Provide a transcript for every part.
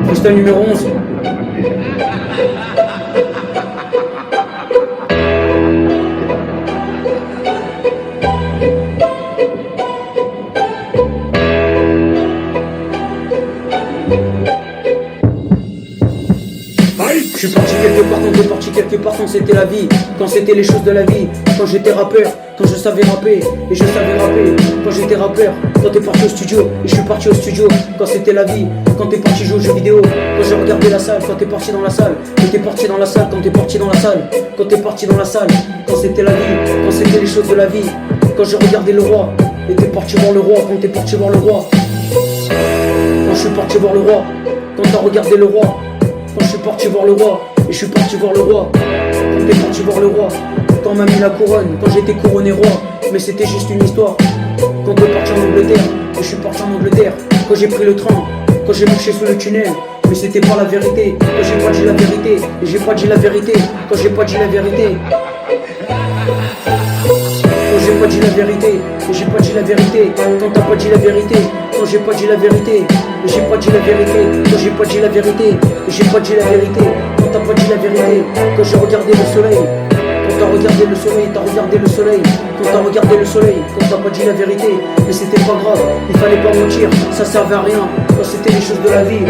Freestyle numéro 11. Je suis parti quelque part, quand t'es parti quelque part, quand c'était la vie, quand c'était les choses de la vie, quand j'étais rappeur, quand je savais rapper, et je savais rapper, quand j'étais rappeur, quand t'es parti au studio, et je suis parti au studio, quand c'était la vie, quand t'es parti jouer aux jeux vidéo, quand j'ai regardé la salle, quand t'es parti dans la salle, quand t'es parti dans la salle, quand t'es parti dans la salle, quand t'es parti dans la salle, quand c'était la vie, quand c'était les choses de la vie, quand je regardais le roi, et t'es parti voir le roi, quand t'es parti voir le roi, quand je suis parti voir le roi, quand t'as regardé le roi, quand je suis parti voir le roi, et je suis parti voir le roi, quand t'es parti voir le roi, quand on m'a mis la couronne, quand j'étais couronné roi, mais c'était juste une histoire, quand t'es parti en Angleterre, et je suis parti en Angleterre, quand j'ai pris le train, quand j'ai marché sous le tunnel, mais c'était pas la vérité, quand j'ai pas dit la vérité, et j'ai pas dit la vérité, quand j'ai pas dit la vérité, quand j'ai pas dit la vérité, et j'ai pas dit la vérité, quand t'as pas dit la vérité, quand j'ai pas dit la vérité, et j'ai pas dit la vérité, quand j'ai pas dit la vérité, et j'ai pas dit la vérité, quand t'as pas dit la vérité, quand j'ai regardé le soleil, quand t'as regardé le soleil, t'as regardé le soleil, quand t'as regardé le soleil, quand t'as pas dit la vérité, mais c'était pas grave, il fallait pas mentir, ça servait à rien, quand c'était les choses de la vie,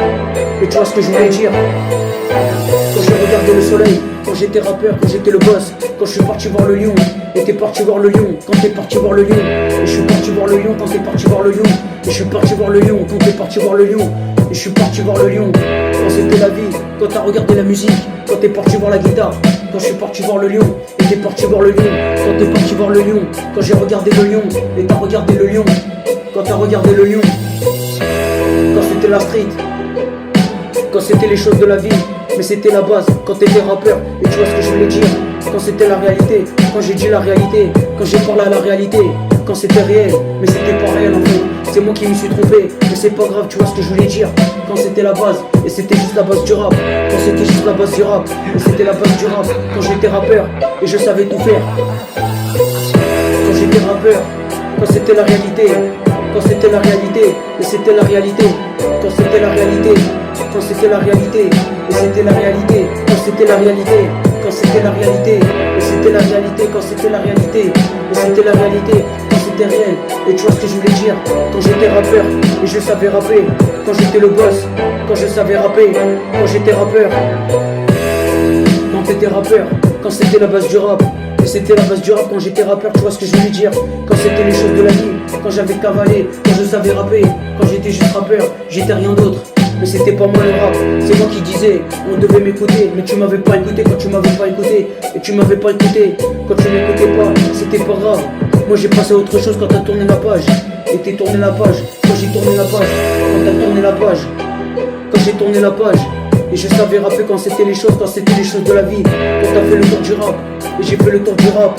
et tu vois ce que je voulais dire, quand j'ai regardé le soleil, quand j'étais rappeur, quand j'étais le boss, quand je suis parti voir le lion, et t'es parti voir le lion, quand t'es parti voir le lion, et je suis parti voir le lion, quand t'es parti voir le lion, et je suis parti voir le lion, quand t'es parti voir le lion, et je suis parti voir le lion, quand c'était la vie, quand t'as regardé la musique, quand t'es parti voir la guitare, quand je suis parti voir le lion, et t'es parti voir le lion, quand t'es parti voir le lion, quand j'ai regardé le lion, et t'as regardé le lion, quand t'as regardé le lion, quand c'était la street, quand c'était les choses de la vie, mais c'était la base, quand t'étais rappeur, et tu vois ce que je voulais dire, quand c'était la réalité, quand j'ai dit la réalité, quand j'ai parlé à la réalité, quand c'était réel, mais c'était pas réel en fait, c'est moi qui me suis trompé, mais c'est pas grave, tu vois ce que je voulais dire, quand c'était la base, et c'était juste la base du rap, quand c'était juste la base du rap, et c'était la base du rap, quand j'étais rappeur, et je savais tout faire, quand j'étais rappeur, quand c'était la réalité, quand c'était la réalité, et c'était la réalité, quand c'était la réalité, quand c'était la réalité, et c'était la réalité, quand c'était la réalité, quand c'était la réalité, et c'était la réalité, quand c'était la réalité, et c'était la réalité, quand c'était réel, et tu vois ce que je voulais dire, quand j'étais rappeur, et je savais rapper, quand j'étais le boss, quand je savais rapper, quand j'étais rappeur, quand t'étais rappeur, quand c'était la base du rap, et c'était la base du rap quand j'étais rappeur, tu vois ce que je voulais dire, quand c'était les choses de la vie, quand j'avais cavalé, quand je savais rapper, quand j'étais juste rappeur, j'étais rien d'autre. Mais c'était pas moi le rap, c'est moi qui disais, on devait m'écouter, mais tu m'avais pas écouté quand tu m'avais pas écouté, et tu m'avais pas écouté, quand tu m'écoutais pas, c'était pas grave, moi j'ai passé à autre chose quand t'as tourné la page, et t'es tourné la page, quand j'ai tourné la page, quand t'as tourné la page, quand j'ai tourné la page, et je savais rapper quand c'était les choses de la vie, quand t'as fait le tour du rap, et j'ai fait le tour du rap,